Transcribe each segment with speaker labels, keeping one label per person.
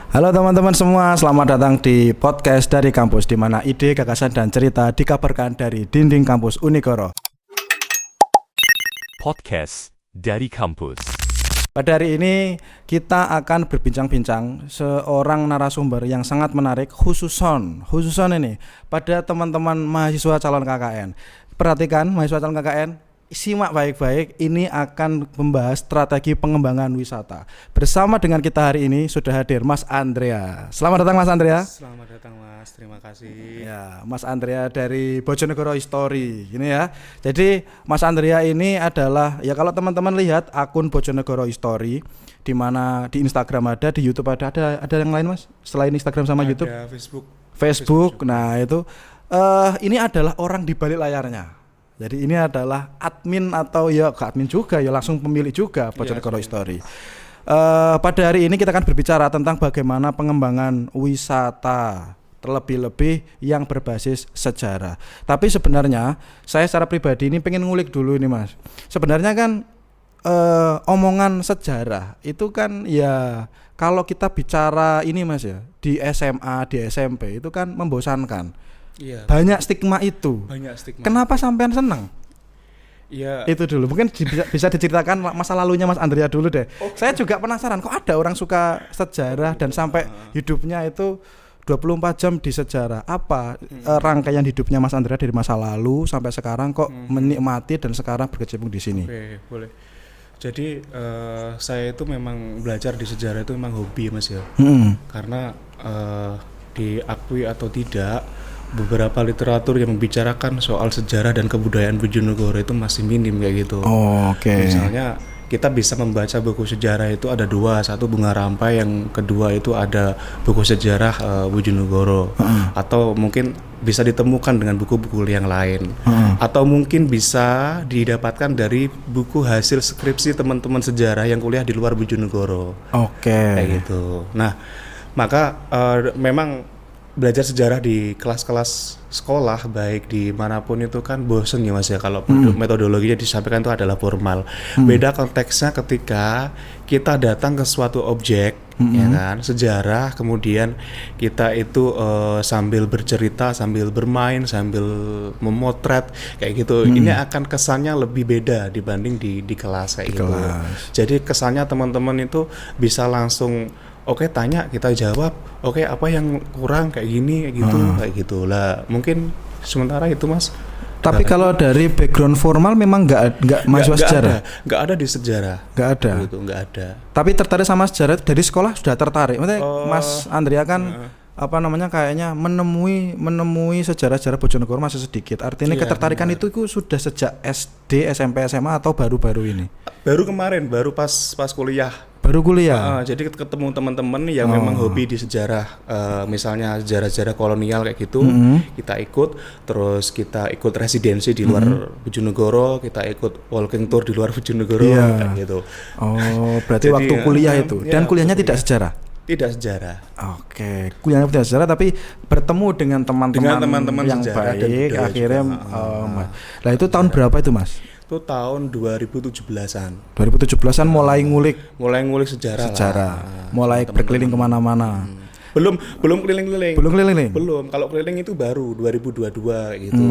Speaker 1: Halo teman-teman semua, selamat datang di podcast dari kampus, di mana ide, gagasan, dan cerita dikabarkan dari dinding kampus Unigoro.
Speaker 2: Podcast dari kampus.
Speaker 1: Pada hari ini kita akan berbincang-bincang seorang narasumber yang sangat menarik, khususon ini pada teman-teman mahasiswa calon KKN. Perhatikan mahasiswa calon KKN, simak baik-baik, ini akan membahas strategi pengembangan wisata. Bersama dengan kita hari ini sudah hadir Mas Andrea. Selamat datang Mas Andrea.
Speaker 3: Selamat datang Mas, terima kasih.
Speaker 1: Ya, Mas Andrea dari Bojonegoro History ini ya. Jadi Mas Andrea ini adalah, ya kalau teman-teman lihat akun Bojonegoro History, di mana di Instagram ada, di YouTube ada yang lain Mas? Selain Instagram sama
Speaker 3: Ada
Speaker 1: YouTube?
Speaker 3: Facebook.
Speaker 1: Nah, itu ini adalah orang di balik layarnya. Jadi ini adalah admin atau ya gak admin juga, ya langsung pemilik juga Bojonegoro History. Pada hari ini kita akan berbicara tentang bagaimana pengembangan wisata, terlebih-lebih yang berbasis sejarah. Tapi sebenarnya saya secara pribadi ini pengen ngulik dulu ini Mas. Sebenarnya kan omongan sejarah itu kan ya kalau kita bicara ini Mas ya, di SMA, di SMP itu kan membosankan.
Speaker 3: Iya.
Speaker 1: Banyak stigma itu. Kenapa sampean senang?
Speaker 3: Iya.
Speaker 1: Itu dulu. Mungkin bisa diceritakan masa lalunya Mas Andrea dulu deh. Okay. Saya juga penasaran kok ada orang suka sejarah dan sampai hidupnya itu 24 jam di sejarah. Apa rangkaian hidupnya Mas Andrea dari masa lalu sampai sekarang kok menikmati dan sekarang berkecimpung di sini?
Speaker 3: Oke, boleh. Jadi saya itu memang belajar di sejarah itu memang hobi Mas ya. Karena diakui atau tidak, beberapa literatur yang membicarakan soal sejarah dan kebudayaan Bojonegoro itu masih minim kayak gitu.
Speaker 1: Oke.
Speaker 3: Misalnya kita bisa membaca buku sejarah itu ada dua, satu Bunga Rampai, yang kedua itu ada buku sejarah Bojonegoro. Atau mungkin bisa ditemukan dengan buku-buku yang lain. Atau mungkin bisa didapatkan dari buku hasil skripsi teman-teman sejarah yang kuliah di luar Bojonegoro.
Speaker 1: Oke.
Speaker 3: Kayak gitu. Nah, maka memang belajar sejarah di kelas-kelas sekolah baik di manapun itu kan bosen ya Mas ya, kalau metodologinya disampaikan itu adalah formal. Beda konteksnya ketika kita datang ke suatu objek ya kan, sejarah, kemudian kita itu sambil bercerita, sambil bermain, sambil memotret kayak gitu. Ini akan kesannya lebih beda dibanding di kelas kayak gitu. Jadi kesannya teman-teman itu bisa langsung oke, tanya, kita jawab. Oke, apa yang kurang kayak gini, kayak gitu, kayak gitulah. Mungkin sementara itu Mas.
Speaker 1: Tapi kalau dari background formal memang nggak mahasiswa sejarah.
Speaker 3: Nggak ada di sejarah.
Speaker 1: Nggak ada.
Speaker 3: Gitu, nggak ada.
Speaker 1: Tapi tertarik sama sejarah dari sekolah sudah tertarik. Maksudnya Mas Andrea kan kayaknya menemui sejarah-sejarah Bojonegoro masih sedikit. Artinya ketertarikan itu sudah sejak SD, SMP, SMA atau baru-baru ini?
Speaker 3: Baru kemarin, baru pas kuliah.
Speaker 1: Baru kuliah.
Speaker 3: Jadi ketemu teman-teman yang memang hobi di sejarah, misalnya sejarah-sejarah kolonial kayak gitu, kita ikut, terus kita ikut residensi di luar Bojonegoro, kita ikut walking tour di luar Bojonegoro kayak gitu.
Speaker 1: Oh, berarti jadi, waktu kuliah itu. Dan kuliahnya tidak sejarah?
Speaker 3: Tidak sejarah.
Speaker 1: Oke, kuliahnya tidak sejarah tapi bertemu dengan teman-teman yang baik akhirnya. Nah itu tahun berapa itu Mas?
Speaker 3: Itu tahun 2017-an.
Speaker 1: 2017-an mulai ngulik
Speaker 3: sejarah.
Speaker 1: Mulai berkeliling kemana-mana.
Speaker 3: Belum keliling-keliling.
Speaker 1: Belum.
Speaker 3: Kalau keliling itu baru 2022 gitu.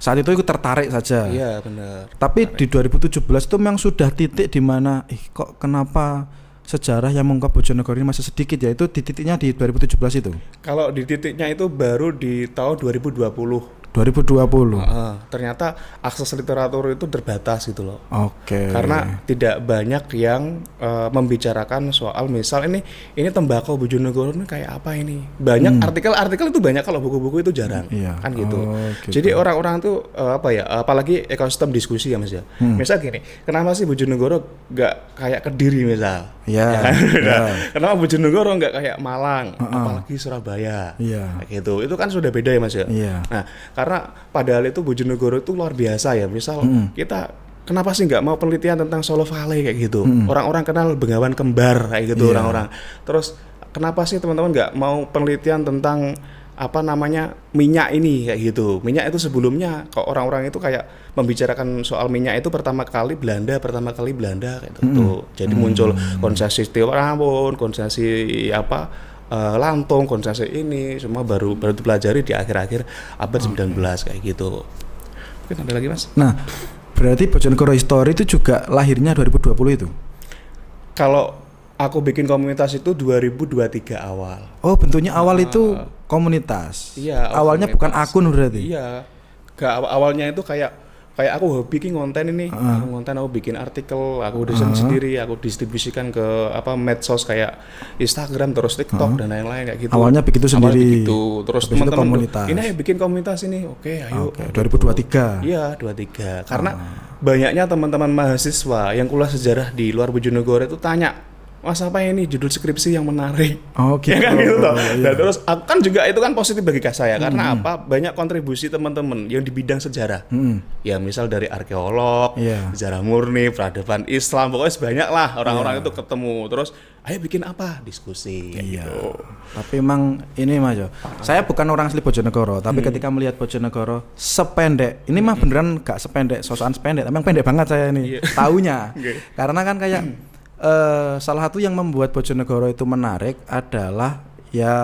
Speaker 1: Saat itu ikut tertarik saja.
Speaker 3: Iya, benar.
Speaker 1: Tapi di 2017 itu memang sudah titik di mana kok kenapa sejarah yang mengungkap Bojonegoro ini masih sedikit, yaitu di titiknya di 2017 itu.
Speaker 3: Kalau di titiknya itu baru di tahun 2020.
Speaker 1: Ternyata
Speaker 3: akses literatur itu terbatas gitu loh.
Speaker 1: Oke.
Speaker 3: Karena tidak banyak yang membicarakan soal misal ini tembakau Bojonegoro ini kayak apa ini. Banyak artikel itu banyak, kalau buku-buku itu jarang. Kan gitu.
Speaker 1: Gitu.
Speaker 3: Jadi orang-orang tuh apalagi ekosistem diskusi ya Mas ya. Misal gini, kenapa sih Bojonegoro enggak kayak Kediri misal? Kenapa Bojonegoro enggak kayak Malang, apalagi Surabaya? Kayak gitu. Itu kan sudah beda ya Mas ya. Nah, karena padahal itu Bojonegoro itu luar biasa ya. Misal kita kenapa sih nggak mau penelitian tentang Solo Valley kayak gitu? Orang-orang kenal Bengawan Kembar kayak gitu orang-orang. Terus kenapa sih teman-teman nggak mau penelitian tentang minyak ini kayak gitu? Minyak itu sebelumnya kok orang-orang itu kayak membicarakan soal minyak itu pertama kali Belanda kayak gitu. Jadi muncul konsesi Tiongkok, konsesi Lantung, Konsensus ini semua baru dipelajari di akhir-akhir abad 19 kayak gitu. Mungkin ada lagi Mas?
Speaker 1: Nah, berarti Bojonegoro History itu juga lahirnya 2020 itu?
Speaker 3: Kalau aku bikin komunitas itu 2023 awal.
Speaker 1: Oh, bentuknya awal itu komunitas.
Speaker 3: Iya.
Speaker 1: Awalnya
Speaker 3: komunitas.
Speaker 1: bukan akun berarti.
Speaker 3: Iya. Awalnya itu kayak aku bikin konten ini, aku bikin artikel, aku desain sendiri, aku distribusikan ke medsos kayak Instagram, terus TikTok dan lain-lain kayak gitu.
Speaker 1: Awalnya begitu sendiri.
Speaker 3: Begitu. Terus teman-teman ini ayo bikin komunitas ini. Oke, ayo.
Speaker 1: 2023.
Speaker 3: Iya, 23. Karena banyaknya teman-teman mahasiswa yang kuliah sejarah di luar Bojonegoro itu tanya, Mas apa ini judul skripsi yang menarik?
Speaker 1: Oh gitu.
Speaker 3: Ya kan gitu toh.
Speaker 1: Iya.
Speaker 3: Nah, terus aku kan juga itu kan positif bagi saya karena apa? Banyak kontribusi teman-teman yang di bidang sejarah. Ya misal dari arkeolog, sejarah murni, peradaban Islam, pokoknya banyak lah orang-orang itu ketemu. Terus ayo bikin apa? Diskusi gitu.
Speaker 1: Tapi emang ini Mas Jo, saya bukan orang asli Bojonegoro, tapi ketika melihat Bojonegoro sependek, ini mah beneran gak sependek, sosokan sependek, tapi emang pendek banget saya ini taunya. Karena kan kayak salah satu yang membuat Bojonegoro itu menarik adalah ya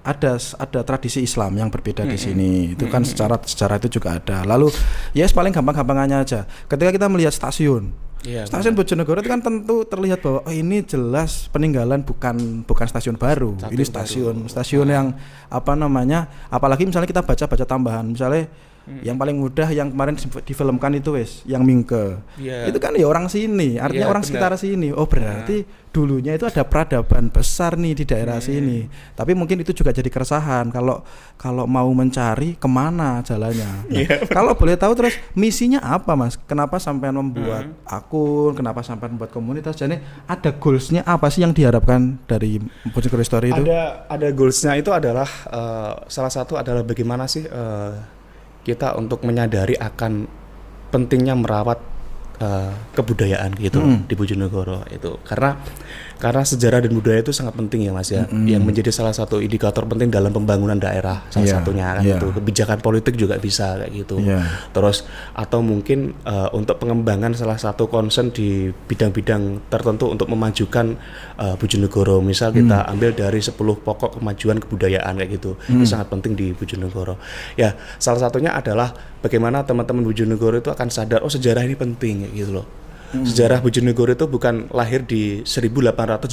Speaker 1: ada tradisi Islam yang berbeda di sini. Itu kan secara itu juga ada. Lalu ya paling gampang-gampangannya aja. Ketika kita melihat stasiun stasiun Bojonegoro itu kan tentu terlihat bahwa ini jelas peninggalan bukan stasiun baru. Ini stasiun yang apalagi misalnya kita baca tambahan misalnya yang paling mudah yang kemarin difilmkan itu yang Mingke. Itu kan ya orang sini, artinya orang sekitar sini. Oh berarti dulunya itu ada peradaban besar nih di daerah sini. Tapi mungkin itu juga jadi keresahan kalau mau mencari kemana jalannya. Kalau boleh tahu terus misinya apa Mas? Kenapa sampai membuat akun? Kenapa sampai membuat komunitas? Jadi ada goalsnya apa sih yang diharapkan dari Bojonegoro History itu?
Speaker 3: Ada goalsnya itu adalah salah satu adalah bagaimana sih kita untuk menyadari akan pentingnya merawat kebudayaan gitu di Bojonegoro itu karena sejarah dan budaya itu sangat penting ya Mas ya, yang menjadi salah satu indikator penting dalam pembangunan daerah salah satunya kan itu kebijakan politik juga bisa kayak gitu. Terus atau mungkin untuk pengembangan salah satu concern di bidang-bidang tertentu untuk memajukan Bojonegoro, misal kita ambil dari 10 pokok kemajuan kebudayaan kayak gitu. Itu sangat penting di Bojonegoro. Ya, salah satunya adalah bagaimana teman-teman Bojonegoro itu akan sadar sejarah ini penting kayak gitu loh. Sejarah Bojonegoro itu bukan lahir di 1828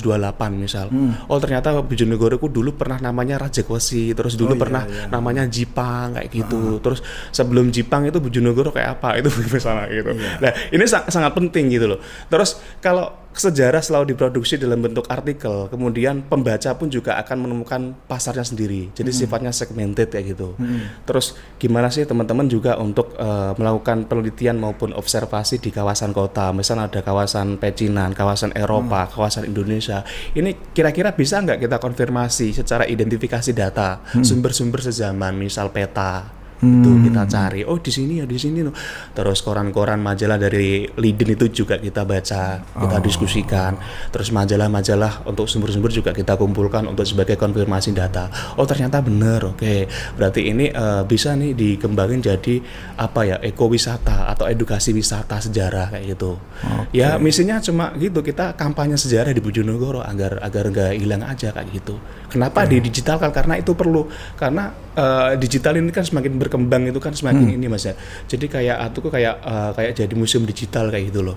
Speaker 3: misal. Oh ternyata Bojonegoro itu dulu pernah namanya Rajakwesi, terus dulu pernah namanya Jipang kayak gitu. Terus sebelum Jipang itu Bojonegoro kayak apa? Itu misalnya gitu. Nah, ini sangat penting gitu loh. Terus kalau sejarah selalu diproduksi dalam bentuk artikel, kemudian pembaca pun juga akan menemukan pasarnya sendiri. Jadi sifatnya segmented kayak gitu. Terus gimana sih teman-teman juga untuk melakukan penelitian maupun observasi di kawasan kota. Misalnya ada kawasan Pecinan, kawasan Eropa, kawasan Indonesia. Ini kira-kira bisa nggak kita konfirmasi secara identifikasi data sumber-sumber sezaman, misal peta. Itu kita cari, di sini ya di sini tuh. Terus koran-koran majalah dari Leiden itu juga kita baca, kita diskusikan. Terus majalah-majalah untuk sumber-sumber juga kita kumpulkan untuk sebagai konfirmasi data. Oh ternyata benar, oke. Berarti ini bisa nih dikembangin jadi ekowisata atau edukasi wisata sejarah kayak gitu. Ya misinya cuma gitu, kita kampanye sejarah di Bojonegoro agar nggak hilang aja kayak gitu. Kenapa didigitalkan? Karena itu perlu. Karena digital ini kan semakin berkembang itu kan semakin ini Mas ya. Jadi kayak jadi museum digital kayak gitu loh.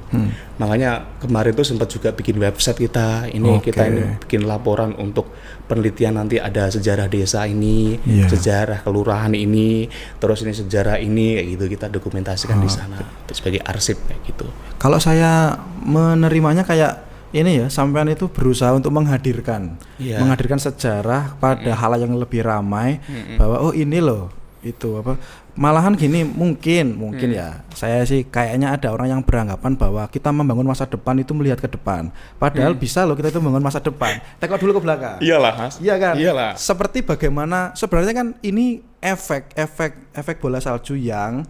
Speaker 3: Makanya kemarin tuh sempat juga bikin website kita. Kita ini bikin laporan untuk penelitian, nanti ada sejarah desa ini, sejarah kelurahan ini, terus ini sejarah ini kayak gitu, kita dokumentasikan di sana sebagai arsip kayak gitu.
Speaker 1: Kalau saya menerimanya kayak ini ya, sampean itu berusaha untuk menghadirkan sejarah pada hal yang lebih ramai, bahwa ini loh itu malahan gini mungkin ya, saya sih kayaknya ada orang yang beranggapan bahwa kita membangun masa depan itu melihat ke depan, padahal bisa loh kita itu membangun masa depan tengok dulu ke belakang.
Speaker 3: Iyalah Mas.
Speaker 1: Iya kan?
Speaker 3: Iyalah.
Speaker 1: Seperti bagaimana sebenarnya kan ini efek bola salju yang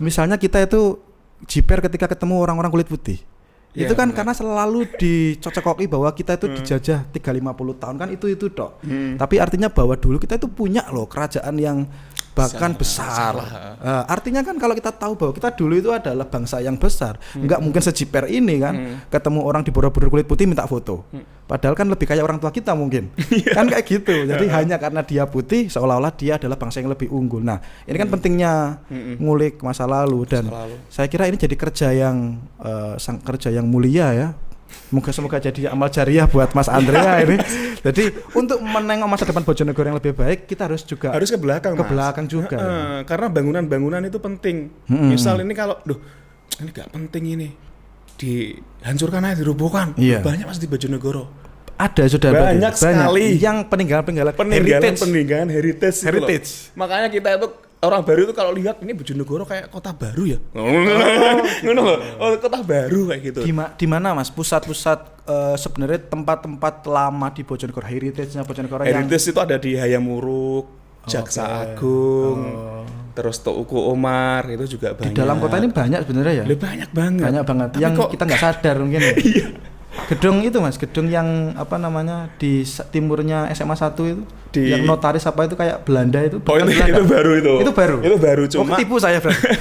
Speaker 1: misalnya kita itu jiper ketika ketemu orang-orang kulit putih. Itu kan karena selalu dicocok-cokoki bahwa kita itu dijajah 350 tahun kan itu tok. Tapi artinya bahwa dulu kita itu punya loh kerajaan yang bahkan besar. Artinya kan kalau kita tahu bahwa kita dulu itu adalah bangsa yang besar, nggak mungkin sejiper ini kan, ketemu orang di Borobudur kulit putih minta foto. Padahal kan lebih kayak orang tua kita mungkin, kan kayak gitu. Jadi hanya karena dia putih, seolah-olah dia adalah bangsa yang lebih unggul. Nah, ini kan pentingnya ngulik masa lalu dan saya kira ini jadi kerja yang kerja yang mulia ya. Semoga jadi amal jariah buat Mas Andrea ini. Jadi untuk menengok masa depan Bojonegoro yang lebih baik, kita harus ke belakang,
Speaker 3: Mas.
Speaker 1: Juga.
Speaker 3: Karena bangunan-bangunan itu penting. Misal ini kalau, ini gak penting ini, dihancurkan aja, dirobohkan. Banyak Mas di Bojonegoro.
Speaker 1: Ada sudah
Speaker 3: banyak sekali
Speaker 1: yang peninggalan heritage.
Speaker 3: Makanya kita itu orang baru itu kalau lihat ini Bojonegoro kayak kota baru ya. Kota baru kayak gitu.
Speaker 1: Di mana Mas pusat-pusat sebenarnya tempat-tempat lama di Bojonegoro, heritage-nya Bojonegoro
Speaker 3: Heritage itu ada di Hayamuruk, Jaksa Agung, terus Tuku Omar itu juga banyak.
Speaker 1: Di dalam kota ini banyak sebenarnya ya?
Speaker 3: Banyak banget.
Speaker 1: Banyak banget. Tapi yang kita nggak sadar mungkin ya.
Speaker 3: Iya.
Speaker 1: Gedung itu Mas, gedung yang apa namanya di timurnya SMA 1 itu, yang notaris apa itu kayak Belanda itu.
Speaker 3: Itu baru itu.
Speaker 1: Itu baru.
Speaker 3: Itu baru cuma.
Speaker 1: Ketipu saya berarti.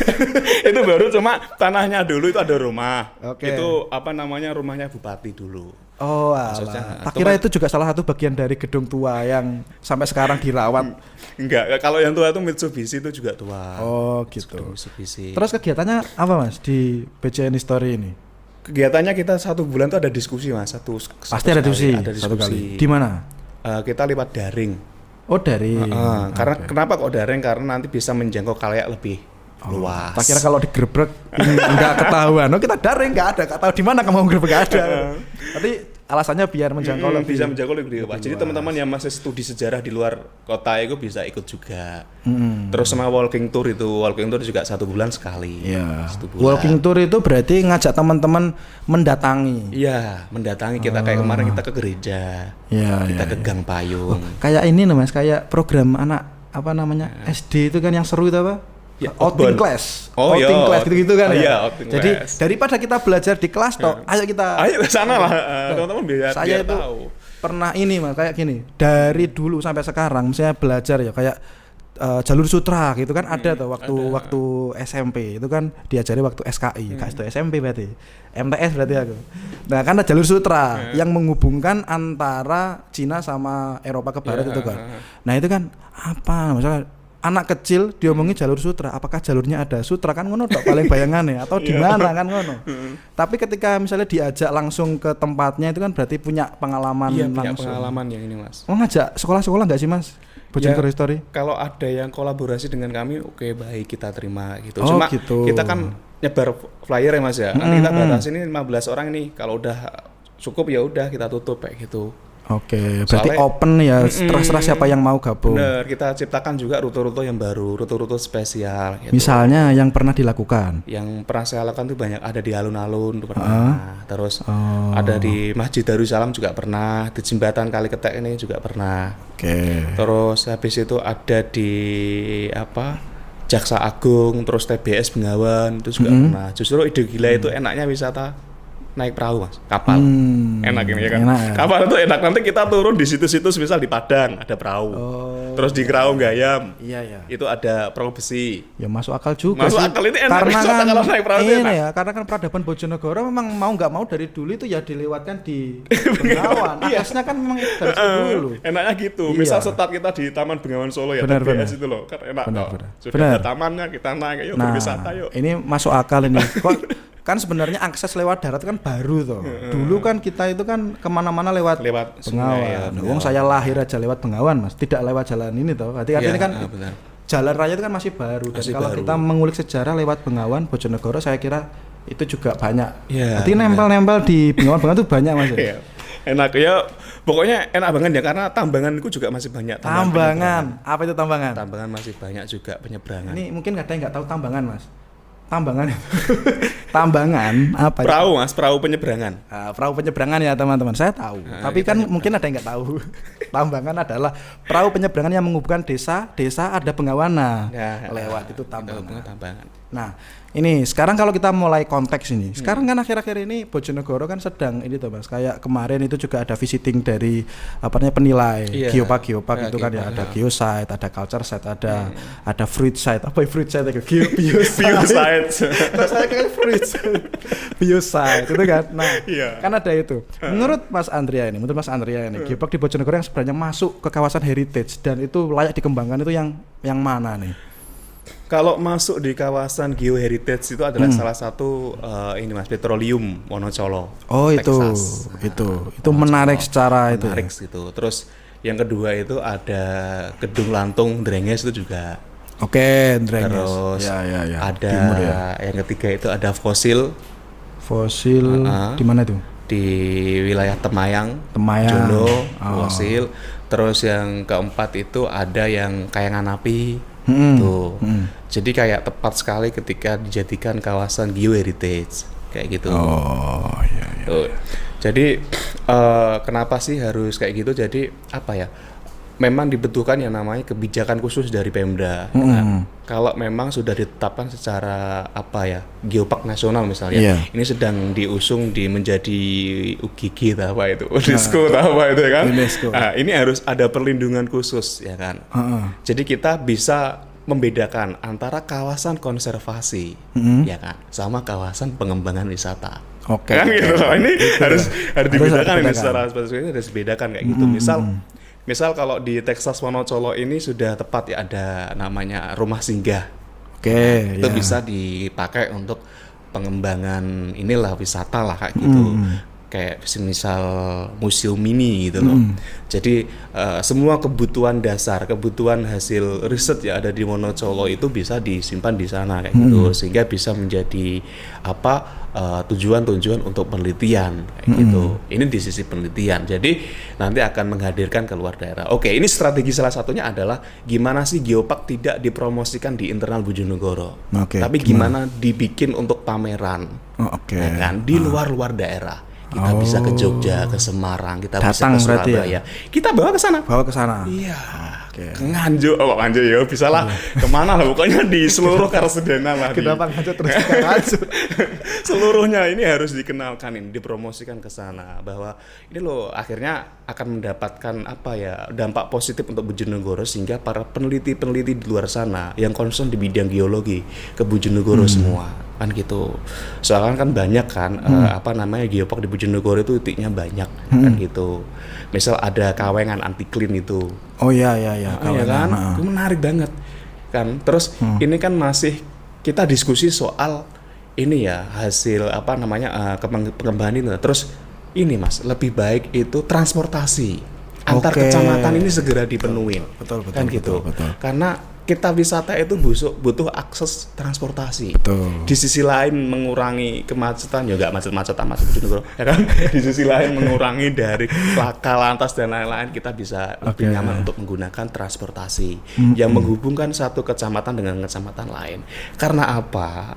Speaker 3: Itu baru cuma tanahnya dulu itu ada rumah.
Speaker 1: Okay.
Speaker 3: Itu apa namanya rumahnya bupati dulu.
Speaker 1: Oh alah. Tak kira itu juga salah satu bagian dari gedung tua yang sampai sekarang dirawat.
Speaker 3: Enggak, kalau yang tua itu Mitsubishi itu juga tua.
Speaker 1: Oh gitu.
Speaker 3: Mitsubishi.
Speaker 1: Terus kegiatannya apa Mas di BCN History ini?
Speaker 3: Kegiatannya kita 1 bulan tuh ada diskusi Mas,
Speaker 1: pasti ada diskusi. Satu kali. Di mana?
Speaker 3: Kita lewat daring.
Speaker 1: Oh daring.
Speaker 3: Karena kenapa kok daring? Karena nanti bisa menjangkau khalayak lebih luas.
Speaker 1: Tak kira kalau digerebek nggak ketahuan. Kita daring nggak tahu di mana kamu gerebek nggak ada. Tapi alasannya biar menjangkau lebih.
Speaker 3: Bisa menjangkau lebih luas. Jadi teman-teman yang masih studi sejarah di luar kota itu bisa ikut juga. Terus sama walking tour juga 1 bulan sekali.
Speaker 1: Iya. Walking tour itu berarti ngajak teman-teman mendatangi.
Speaker 3: Iya, mendatangi kita kayak kemarin kita ke gereja.
Speaker 1: Iya.
Speaker 3: Kita ke Gang Payung.
Speaker 1: Kayak ini Mas, kayak program anak apa namanya SD itu kan yang seru itu apa?
Speaker 3: Ya,
Speaker 1: outing class.
Speaker 3: Outing
Speaker 1: class gitu-gitu kan ya.
Speaker 3: Jadi
Speaker 1: class. Daripada kita belajar di kelas toh, ayo
Speaker 3: ke sana lah. Teman-teman biar tahu.
Speaker 1: Pernah ini Mas kayak gini. Dari dulu sampai sekarang misalnya belajar ya kayak jalur sutra gitu kan ada tuh waktu SMP itu kan diajari waktu SKI, itu SMP berarti. MTS berarti aku. Nah, kan ada jalur sutra yang menghubungkan antara Cina sama Eropa ke barat itu kan. Nah, itu kan apa misalnya anak kecil diomongin jalur sutra, apakah jalurnya ada sutra kan ngono tok paling bayangannya atau di mana kan ngono. Tapi ketika misalnya diajak langsung ke tempatnya itu kan berarti punya pengalaman langsung.
Speaker 3: Punya pengalaman yang ini Mas.
Speaker 1: Mau ngajak sekolah-sekolah enggak sih Mas? Bojonegoro History.
Speaker 3: Kalau ada yang kolaborasi dengan kami, oke baik kita terima gitu.
Speaker 1: Oh,
Speaker 3: Cuma
Speaker 1: gitu.
Speaker 3: kita kan nyebar flyer ya Mas ya. Nanti kita batasi ini 15 orang nih. Kalau udah cukup ya udah kita tutup kayak gitu.
Speaker 1: Oke, berarti open ya, terserah siapa yang mau gabung.
Speaker 3: Bener, kita ciptakan juga rute-rute yang baru, rute-rute spesial gitu.
Speaker 1: Misalnya yang pernah dilakukan?
Speaker 3: Yang pernah saya lakukan tuh banyak, ada di alun-alun pernah, terus ada di Masjid Darussalam juga pernah, di Jembatan Kaliketek ini juga pernah.
Speaker 1: Oke.
Speaker 3: Terus habis itu ada di Jaksa Agung, terus TBS Bengawan itu juga pernah. Justru ide gila itu enaknya wisata naik perahu Mas, kapal. Enak ini ya kan. Enak, ya. Kapal itu enak, nanti kita turun di situs-situs misal di Padang ada perahu. Terus di Kraung Gayam.
Speaker 1: Iya.
Speaker 3: Itu ada perahu besi.
Speaker 1: Ya masuk akal juga
Speaker 3: masuk
Speaker 1: sih.
Speaker 3: Akal ini enak
Speaker 1: karena kan
Speaker 3: kalau naik perahu itu enak.
Speaker 1: Ya, karena kan peradaban Bojonegoro memang mau nggak mau dari dulu itu ya dilewatkan di Bengawan. Asasnya kan memang dari dulu.
Speaker 3: Enaknya gitu. Misal start kita di Taman Bengawan Solo ya, TBS itu loh, kan enak toh. Sudah ada tamannya, kita naik yuk berwisata yuk.
Speaker 1: Ini masuk akal ini. Kok kan sebenarnya akses lewat darat kan baru toh. Dulu kan kita itu kan kemana-mana lewat Bengawan. Wong saya lahir aja lewat Bengawan Mas, tidak lewat jalan ini toh. Berarti ini kan jalan raya itu kan masih baru. Dan kalau kita mengulik sejarah lewat Bengawan, Bojonegoro saya kira itu juga banyak. Berarti nempel-nempel di Bengawan itu banyak Mas.
Speaker 3: Enak ya, pokoknya enak banget ya karena tambanganku juga masih banyak.
Speaker 1: Tambangan, apa itu tambangan?
Speaker 3: Tambangan masih banyak juga penyeberangan.
Speaker 1: Ini mungkin ada yang nggak tahu tambangan Mas. Tambangan itu tambangan apa?
Speaker 3: Perahu Mas, perahu penyeberangan.
Speaker 1: Perahu penyeberangan ya teman-teman, saya tahu. Tapi kan mungkin ada yang nggak tahu. Tambangan adalah perahu penyeberangan yang menghubungkan desa ada Bengawana lewat itu tambangan. Nah, ini sekarang kalau kita mulai konteks ini, sekarang kan akhir-akhir ini Bojonegoro kan sedang ini tuh Mas, kayak kemarin itu juga ada visiting dari penilai geopark itu kan ya, ada geosite, ada culture site, ada fruit site, fruit site biosite. Saya kan fruit site, biosite itu kan. Nah, kan ada itu. Menurut Mas Andrea ini, geopark di Bojonegoro yang sebenarnya masuk ke kawasan heritage dan itu layak dikembangkan itu yang mana nih?
Speaker 3: Kalau masuk di kawasan geoheritage itu adalah salah satu ini Mas, Petroleum Wonocolo.
Speaker 1: Oh,
Speaker 3: Texas.
Speaker 1: itu menarik secara itu.
Speaker 3: Menarik itu. Terus yang kedua itu ada Gedung Lantung Drenges itu juga.
Speaker 1: Oke, Drenges.
Speaker 3: Terus
Speaker 1: ya.
Speaker 3: ada
Speaker 1: Timur, ya.
Speaker 3: Yang ketiga itu ada fosil
Speaker 1: di mana itu?
Speaker 3: Di wilayah Temayang. Jono, fosil. Terus yang keempat itu ada yang Kayangan Api. Jadi kayak tepat sekali ketika dijadikan kawasan geoheritage kayak gitu. Jadi kenapa sih harus kayak gitu? Jadi apa ya? Memang dibutuhkan yang namanya kebijakan khusus dari Pemda. Nah, kalau memang sudah ditetapkan secara geopark nasional misalnya, ini sedang diusung menjadi UGG itu, UNESCO itu ya kan. Nah, ini harus ada perlindungan khusus ya kan. Jadi kita bisa membedakan antara kawasan konservasi ya kan sama kawasan pengembangan wisata.
Speaker 1: Oke.
Speaker 3: Kan gitu loh. Ini harus dibedakan ini secara spesifik, harus dibedakan kayak gitu. Misal kalau di Texas Wonocolo ini sudah tepat ya, ada namanya rumah singgah.
Speaker 1: Oke.
Speaker 3: Itu bisa dipakai untuk pengembangan wisata lah kayak gitu. Kayak misal museum mini gitu loh. Jadi semua kebutuhan dasar, kebutuhan hasil riset yang ada di Wonocolo itu bisa disimpan di sana kayak gitu, sehingga bisa menjadi tujuan-tujuan untuk penelitian kayak gitu. Ini di sisi penelitian. Jadi nanti akan menghadirkan ke luar daerah. Oke, ini strategi salah satunya adalah gimana sih geopark tidak dipromosikan di internal Bojonegoro. Tapi gimana dibikin untuk pameran. Ya kan di luar daerah. Kita bisa ke Jogja, ke Semarang, kita
Speaker 1: Datang
Speaker 3: bisa ke Surabaya.
Speaker 1: Ya?
Speaker 3: Kita bawa ke sana. Iya. Ke Nganjuk, Nganjuk ya bisa lah. Kemana lah, pokoknya di seluruh Karasidenan lah.
Speaker 1: Kenapa Nganjuk terus ke Nganjuk?
Speaker 3: Seluruhnya ini harus dikenalkan, dipromosikan ke sana bahwa ini loh akhirnya akan mendapatkan dampak positif untuk Bojonegoro, sehingga para peneliti-peneliti di luar sana yang concern di bidang geologi ke Bojonegoro semua kan gitu. Soalnya kan banyak kan geopark di Bojonegoro itu titiknya banyak kan gitu. Misal ada Kawengan Anti Clean itu.
Speaker 1: Oh iya.
Speaker 3: Kan? Itu menarik banget kan. Terus ini kan masih kita diskusi soal ini ya hasil pengembangan itu. Terus ini Mas, lebih baik itu transportasi antar kecamatan ini segera dipenuhi. Betul, kan gitu. Betul. Karena kita wisata itu butuh akses transportasi. Betul. Di sisi lain mengurangi kemacetan, ya nggak macet-macet amat Bojonegoro, ya kan? Di sisi lain mengurangi dari laka lantas dan lain-lain, kita bisa lebih nyaman untuk menggunakan transportasi yang menghubungkan satu kecamatan dengan kecamatan lain. Karena apa?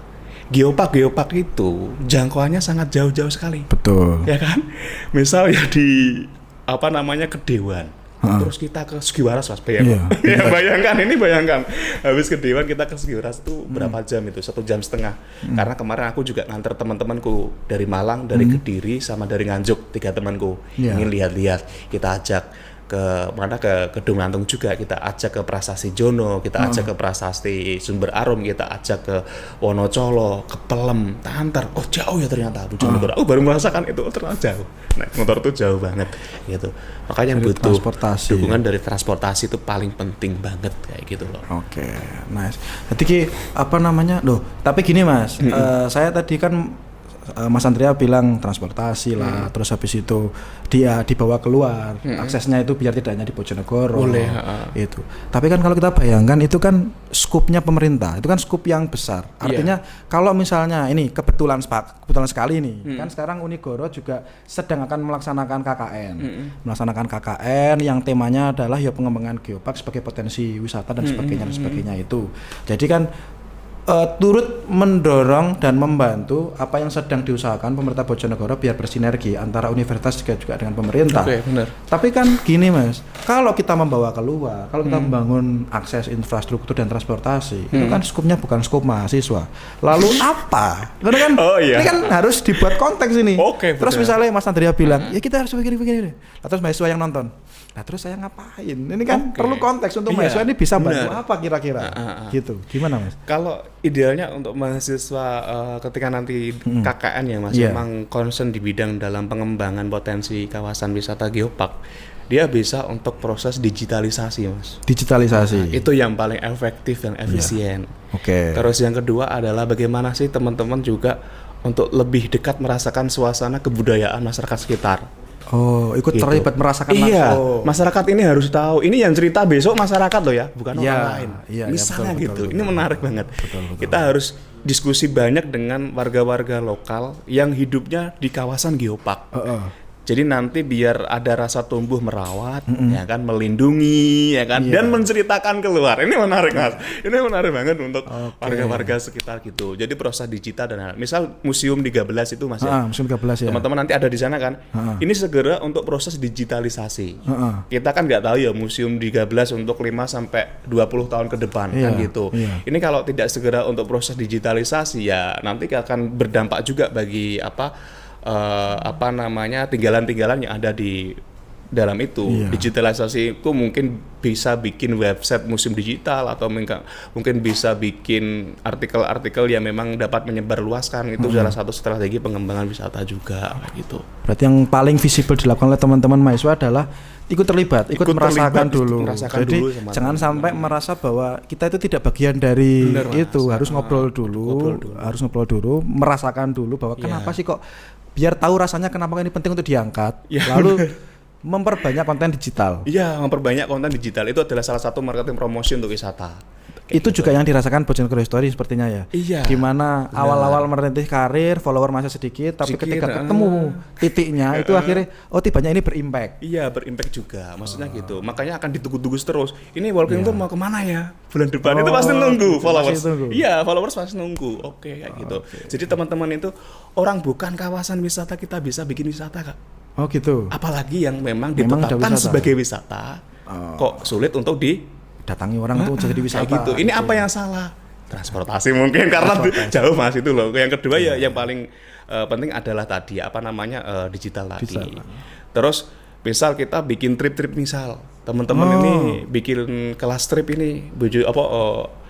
Speaker 3: Geopark itu jangkauannya sangat jauh-jauh sekali. Betul. Ya kan? Misal ya di Kedewan. Terus kita ke Sugiwaras Mas, bayangkan habis Kedewan kita ke Sugiwaras itu berapa jam itu? 1,5 jam. Karena kemarin aku juga nganter teman-temanku dari Malang, dari Kediri, sama dari Nganjuk, 3 temanku ingin lihat-lihat. Kita ajak ke Gedung Lantung juga, kita ajak ke Prasasti Jono, kita ajak ke Prasasti Sumber Arum, kita ajak ke Wonocolo, ke Pelem, Tanter. Oh jauh ya ternyata Bojonegoro. Aku baru merasakan itu ternyata jauh. Naik motor tuh jauh banget gitu. Makanya butuh dukungan dari transportasi itu paling penting banget kayak gitu loh.
Speaker 1: Oke, nice. Jadi tapi gini Mas, saya tadi kan Mas Andrea bilang transportasi lah, terus habis itu dia dibawa keluar, aksesnya itu biar tidak hanya di Bojonegoro. Boleh. Itu. Tapi kan kalau kita bayangkan itu kan skupnya pemerintah, itu kan skup yang besar. Artinya kalau misalnya ini kebetulan sekali nih, kan sekarang Unigoro juga sedang akan melaksanakan KKN, yang temanya adalah pengembangan geopark sebagai potensi wisata dan sebagainya itu. Jadi kan turut mendorong dan membantu apa yang sedang diusahakan pemerintah Bojonegoro biar bersinergi antara universitas juga dengan pemerintah.
Speaker 3: Oke, benar.
Speaker 1: Tapi kan gini Mas, kalau kita membawa keluar, kalau kita membangun akses infrastruktur dan transportasi, itu kan skupnya bukan skup mahasiswa. Lalu apa? Karena kan
Speaker 3: Oh, iya.
Speaker 1: ini kan harus dibuat konteks ini.
Speaker 3: Oke,
Speaker 1: Terus
Speaker 3: benar.
Speaker 1: misalnya Mas Andrea bilang, ya kita harus begini-begini. Nah, terus mahasiswa yang nonton. Nah, terus saya ngapain? Ini kan
Speaker 3: Oke.
Speaker 1: perlu konteks untuk
Speaker 3: Iya,
Speaker 1: mahasiswa ini bisa bantu
Speaker 3: benar.
Speaker 1: apa kira-kira? Gitu. Gimana Mas?
Speaker 3: Kalau idealnya untuk mahasiswa ketika nanti KKN ya Mas,
Speaker 1: Iya.
Speaker 3: memang concern di bidang dalam pengembangan potensi kawasan wisata geopark, dia bisa untuk proses digitalisasi Mas.
Speaker 1: Digitalisasi.
Speaker 3: Itu yang paling efektif dan efisien.
Speaker 1: Oke.
Speaker 3: Terus yang kedua adalah bagaimana sih teman-teman juga untuk lebih dekat merasakan suasana kebudayaan masyarakat sekitar.
Speaker 1: Oh, ikut
Speaker 3: Gitu.
Speaker 1: terlibat merasakan
Speaker 3: Iya,
Speaker 1: langsung.
Speaker 3: masyarakat ini harus tahu. Ini yang cerita besok masyarakat loh ya, bukan
Speaker 1: Iya,
Speaker 3: orang lain.
Speaker 1: iya,
Speaker 3: Misalnya
Speaker 1: betul,
Speaker 3: gitu.
Speaker 1: betul,
Speaker 3: Ini
Speaker 1: betul.
Speaker 3: menarik banget.
Speaker 1: Betul.
Speaker 3: Kita harus diskusi banyak dengan warga-warga lokal yang hidupnya di kawasan geopark. Jadi nanti biar ada rasa tumbuh merawat, ya kan, melindungi, ya kan,
Speaker 1: Iya.
Speaker 3: dan menceritakan keluar. Ini menarik Mas. Ini menarik banget untuk warga-warga sekitar gitu. Jadi proses digital dan misal Museum 13 itu Mas ya.
Speaker 1: Musim 13 ya.
Speaker 3: Teman-teman nanti ada di sana kan. Ini segera untuk proses digitalisasi. Kita kan nggak tahu ya Museum 13 untuk 5 sampai 20 tahun ke depan kan
Speaker 1: Iya,
Speaker 3: gitu.
Speaker 1: iya.
Speaker 3: Ini kalau tidak segera untuk proses digitalisasi ya nanti akan berdampak juga bagi apa namanya tinggalan-tinggalan yang ada di dalam itu.
Speaker 1: Iya.
Speaker 3: Digitalisasi itu mungkin bisa bikin website museum digital atau mungkin bisa bikin artikel-artikel yang memang dapat menyebarluaskan. Itu salah satu strategi pengembangan wisata juga gitu.
Speaker 1: Berarti yang paling visible dilakukan oleh teman-teman mahasiswa adalah ikut terlibat, ikut merasakan
Speaker 3: terlibat,
Speaker 1: dulu.
Speaker 3: merasakan
Speaker 1: Jadi
Speaker 3: dulu sama
Speaker 1: jangan
Speaker 3: teman-teman.
Speaker 1: sampai merasa bahwa kita itu tidak bagian dari
Speaker 3: Bener, Mas.
Speaker 1: itu, harus ngobrol dulu, merasakan dulu bahwa
Speaker 3: Iya.
Speaker 1: kenapa sih kok biar tahu rasanya kenapa ini penting untuk diangkat.
Speaker 3: Iya,
Speaker 1: Lalu memperbanyak konten digital.
Speaker 3: Iya, memperbanyak konten digital itu adalah salah satu marketing promosi untuk wisata.
Speaker 1: Itu juga yang dirasakan Bojonegoro History sepertinya ya.
Speaker 3: Iya.
Speaker 1: Gimana awal-awal merintis karir, follower masih sedikit, tapi
Speaker 3: Sedikit,
Speaker 1: ketika ketemu titiknya itu akhirnya tibanya ini berimpact.
Speaker 3: Iya, berimpact juga, maksudnya gitu. Makanya akan ditunggu-tunggu terus. Ini Walking Tour mau kemana ya? Bulan depan itu pasti nunggu
Speaker 1: gitu,
Speaker 3: followers.
Speaker 1: pasti tunggu.
Speaker 3: Iya, followers pasti nunggu. Oke, kayak gitu. Jadi teman-teman itu orang bukan kawasan wisata kita bisa bikin wisata Kak.
Speaker 1: Oh gitu.
Speaker 3: Apalagi yang memang
Speaker 1: Memang ada
Speaker 3: ditetapkan
Speaker 1: wisata.
Speaker 3: sebagai wisata. Kok sulit untuk
Speaker 1: Datangi orang tuh jadi wisata.
Speaker 3: kayak gitu. Ini apa yang salah? Transportasi mungkin karena jauh Mas itu loh. Yang kedua ya yang paling penting adalah tadi apa namanya digital tadi. Terus misal kita bikin trip-trip misal teman-teman ini bikin kelas trip ini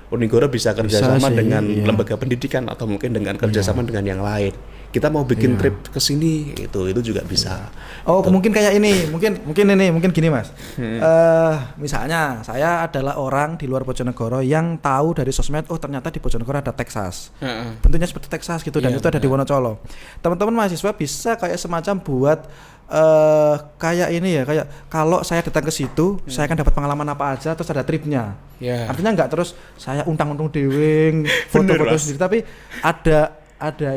Speaker 3: Unigoro bisa kerjasama
Speaker 1: sih,
Speaker 3: dengan
Speaker 1: iya.
Speaker 3: lembaga pendidikan atau mungkin dengan kerjasama dengan yang lain. Kita mau bikin trip ke sini itu juga bisa.
Speaker 1: Oh, mungkin kayak ini, mungkin gini Mas. Misalnya saya adalah orang di luar Bojonegoro yang tahu dari sosmed, oh ternyata di Bojonegoro ada Texas. Bentuknya seperti Texas gitu dan
Speaker 3: Iya,
Speaker 1: itu ada di Wonocolo. Teman-teman mahasiswa bisa kayak semacam buat kayak ini ya, kayak kalau saya datang ke situ, saya akan dapat pengalaman apa aja, terus ada tripnya.
Speaker 3: Ya.
Speaker 1: Artinya nggak terus saya untang-untung dewing, foto-foto
Speaker 3: Mas.
Speaker 1: sendiri, tapi ada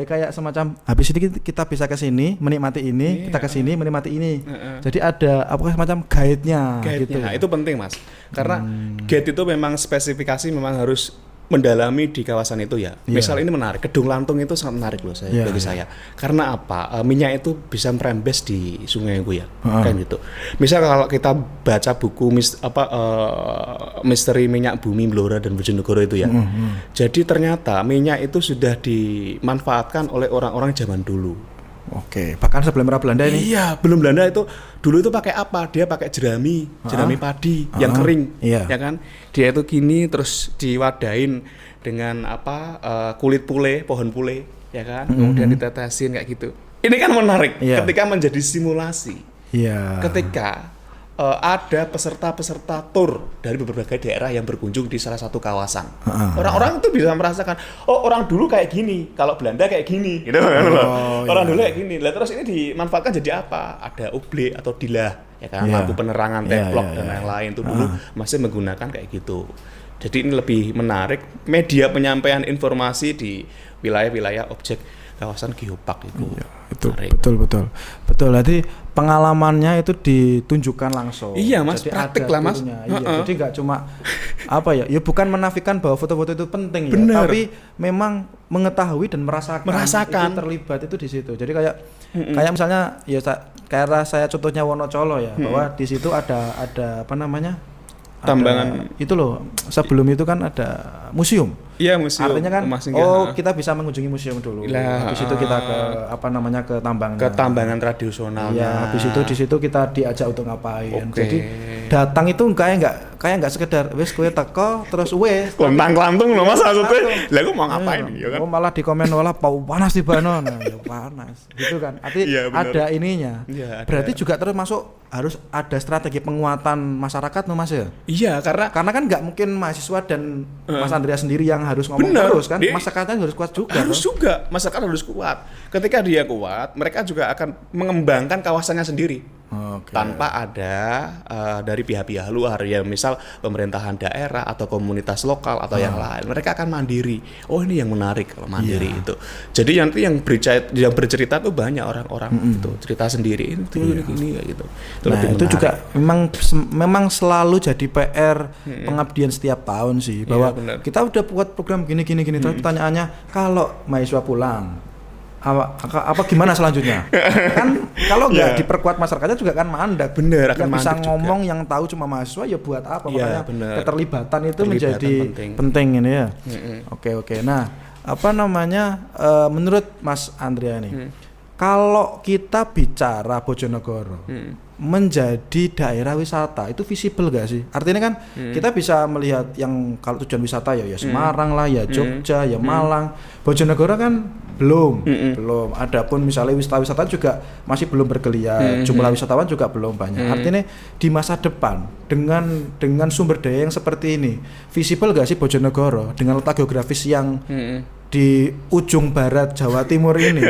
Speaker 1: kayak semacam habis ini kita bisa ke sini menikmati ini, kita ke sini menikmati ini. Jadi ada apa semacam guide-nya gitu.
Speaker 3: Nah, itu penting Mas. Karena guide itu memang spesifikasi memang harus mendalami di kawasan itu ya.
Speaker 1: Iya.
Speaker 3: Misal ini menarik, Kedung Lantung itu sangat menarik loh
Speaker 1: Iya,
Speaker 3: bagi saya. Karena apa? Minyak itu bisa merembes di sungai itu ya. Kan gitu. Misal kalau kita baca buku misteri minyak bumi Blora dan Bojonegoro itu ya. Jadi ternyata minyak itu sudah dimanfaatkan oleh orang-orang zaman dulu.
Speaker 1: Oke, bahkan sebelum era Belanda ini.
Speaker 3: Iya, belum Belanda itu dulu itu pakai apa? Dia pakai jerami padi yang kering,
Speaker 1: iya.
Speaker 3: ya kan? Dia itu gini terus diwadahin dengan kulit pule, pohon pule, ya kan? Kemudian ditetesin kayak gitu. Ini kan menarik
Speaker 1: Iya.
Speaker 3: ketika menjadi simulasi.
Speaker 1: Iya.
Speaker 3: Ketika ada peserta-peserta tur dari berbagai daerah yang berkunjung di salah satu kawasan. Orang-orang itu bisa merasakan, oh orang dulu kayak gini, kalau Belanda kayak gini, gitu kan loh. Orang dulu kayak gini. Lah terus ini dimanfaatkan jadi apa? Ada oblek atau dilah, ya kan,
Speaker 1: Iya.
Speaker 3: lampu penerangan,
Speaker 1: Iya,
Speaker 3: templok
Speaker 1: iya,
Speaker 3: dan
Speaker 1: iya.
Speaker 3: lain-lain itu dulu masih menggunakan kayak gitu. Jadi ini lebih menarik media penyampaian informasi di wilayah-wilayah objek kawasan geopark itu.
Speaker 1: Iya, itu
Speaker 3: menarik.
Speaker 1: betul. Jadi pengalamannya itu ditunjukkan langsung.
Speaker 3: Iya, Mas,
Speaker 1: jadi
Speaker 3: praktik
Speaker 1: ada
Speaker 3: lah, Mas.
Speaker 1: turnya. Iya, jadi nggak cuma apa ya bukan menafikan bahwa foto-foto itu penting ya,
Speaker 3: Bener.
Speaker 1: tapi memang mengetahui dan merasakan. Itu terlibat itu di situ. Jadi kayak misalnya ya kayak saya contohnya Wonocolo ya, bahwa di situ ada apa namanya?
Speaker 3: Tambangan
Speaker 1: itu loh, sebelum itu kan ada museum.
Speaker 3: Iya, museum.
Speaker 1: Artinya kan kita bisa mengunjungi museum dulu.
Speaker 3: Lah,
Speaker 1: habis itu kita ke apa namanya ke tambangnya.
Speaker 3: ke tambangan tradisional.
Speaker 1: Iya, habis itu di situ kita diajak untuk ngapain.
Speaker 3: Oke.
Speaker 1: Jadi datang itu kayak nggak sekedar wes kowe teko terus wes
Speaker 3: Lontang-lantung loh Mas maksudnya. Lah aku mau ngapain
Speaker 1: iya,
Speaker 3: ya kan?
Speaker 1: malah di komen wala pau panas di bano. Nah, ya panas. Gitu kan. Artinya
Speaker 3: Iya, benar.
Speaker 1: ada ininya.
Speaker 3: Iya, ada.
Speaker 1: Berarti juga termasuk harus ada strategi penguatan masyarakat no Mas ya.
Speaker 3: Iya, karena
Speaker 1: Karena kan nggak mungkin mahasiswa dan Mas Andrea sendiri yang harus ngomong
Speaker 3: Bener.
Speaker 1: terus kan,
Speaker 3: Dia-
Speaker 1: masyarakatnya harus kuat juga.
Speaker 3: harus
Speaker 1: toh.
Speaker 3: juga masyarakat harus kuat. Ketika dia kuat, mereka juga akan mengembangkan kawasannya sendiri.
Speaker 1: Oke.
Speaker 3: Tanpa ada dari pihak-pihak luar ya, misal pemerintahan daerah atau komunitas lokal atau yang lain, mereka akan mandiri. Oh, ini yang menarik kalau mandiri itu. Jadi nanti yang bercerita tuh banyak orang-orang itu cerita sendiri itu ini kayak gitu.
Speaker 1: Nah,
Speaker 3: lebih
Speaker 1: itu
Speaker 3: menarik.
Speaker 1: juga memang selalu jadi PR pengabdian setiap tahun sih, bahwa
Speaker 3: benar.
Speaker 1: kita udah buat program gini terus pertanyaannya kalau mahasiswa pulang apa gimana selanjutnya? Kan kalau nggak diperkuat masyarakatnya juga kan mandek.
Speaker 3: Bener, akan
Speaker 1: yang bisa
Speaker 3: mandek juga.
Speaker 1: ngomong yang tahu cuma mahasiswa ya buat apa?
Speaker 3: Iya,
Speaker 1: Makanya
Speaker 3: bener.
Speaker 1: keterlibatan itu
Speaker 3: Keterlibatan
Speaker 1: menjadi penting ini ya. Oke. Nah, apa namanya menurut Mas Andrea ini, kalau kita bicara Bojonegoro menjadi daerah wisata itu visible gak sih? Artinya kan kita bisa melihat yang kalau tujuan wisata ya Semarang lah, ya Jogja, ya Malang. Bojonegoro kan belum. Adapun misalnya wisata juga masih belum bergeliat. Jumlah wisatawan juga belum banyak. Artinya di masa depan dengan sumber daya yang seperti ini, visible gak sih Bojonegoro dengan letak geografis yang di ujung barat Jawa Timur ini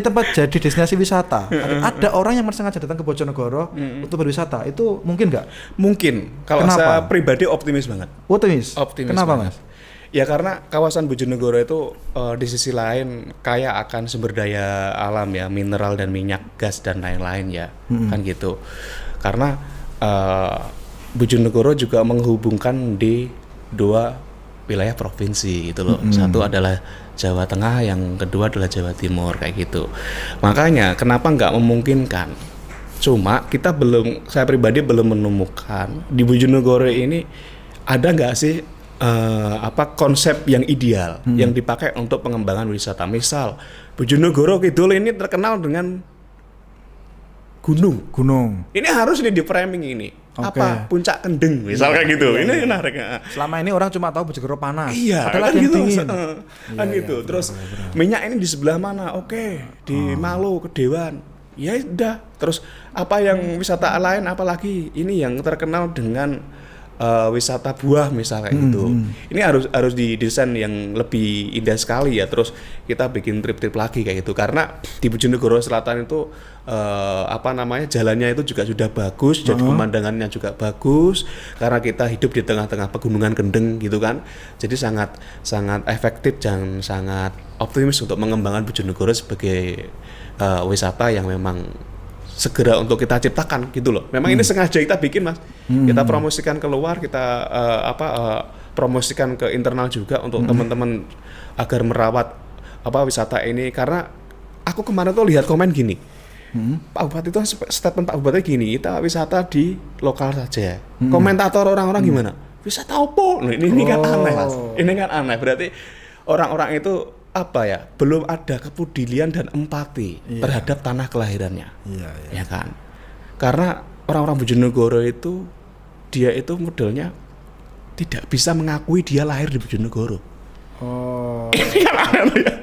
Speaker 1: tempat jadi destinasi wisata. Ada orang yang sengaja datang ke Bojonegoro untuk berwisata, itu mungkin nggak?
Speaker 3: Mungkin. Kalau
Speaker 1: Kenapa?
Speaker 3: saya pribadi optimis banget.
Speaker 1: Optimis. Kenapa
Speaker 3: banget.
Speaker 1: Mas?
Speaker 3: Ya karena kawasan Bojonegoro itu di sisi lain kaya akan sumber daya alam ya, mineral dan minyak, gas dan lain-lain ya, kan gitu. Karena Bojonegoro juga menghubungkan di dua wilayah provinsi gitu loh. Satu adalah Jawa Tengah, yang kedua adalah Jawa Timur kayak gitu. Makanya kenapa nggak memungkinkan? Cuma saya pribadi belum menemukan di Bojonegoro ini ada nggak sih konsep yang ideal yang dipakai untuk pengembangan wisata. Misal Bojonegoro Kidul ini terkenal dengan gunung. Ini harus di framing ini.
Speaker 1: Oke.
Speaker 3: Puncak Kendeng misal kayak gitu. Ini menarik.
Speaker 1: Selama ini orang cuma tahu Bojonegoro panas.
Speaker 3: Iya,
Speaker 1: padahal
Speaker 3: kan
Speaker 1: yang
Speaker 3: gitu.
Speaker 1: dingin.
Speaker 3: Kan gitu. Terus minyak ini di sebelah mana? Oke, di Malu, Kedewan. Ya udah. Terus apa yang wisata lain apalagi? Ini yang terkenal dengan wisata buah misalnya gitu. Ini harus didesain yang lebih indah sekali ya. Terus kita bikin trip-trip lagi kayak gitu. Karena di Bojonegoro Selatan itu jalannya itu juga sudah bagus, jadi pemandangannya juga bagus. Karena kita hidup di tengah-tengah pegunungan Kendeng gitu kan. Jadi sangat efektif dan sangat optimis untuk mengembangkan Bojonegoro sebagai wisata yang memang segera untuk kita ciptakan gitu loh. Memang ini sengaja kita bikin Mas. Kita promosikan keluar, kita promosikan ke internal juga untuk teman-teman agar merawat wisata ini. Karena aku kemarin tuh lihat komen gini. Pak Bupati itu statement Pak Bupati gini, kita wisata di lokal saja. Komentator orang-orang gimana? Wisata apa? Nah, ini kan aneh Mas. Ini kan aneh. Berarti orang-orang itu belum ada kepedulian dan empati terhadap tanah kelahirannya. Ya kan? Karena orang-orang Bojonegoro itu dia itu modelnya tidak bisa mengakui dia lahir di Bojonegoro. Ini kan aneh ya.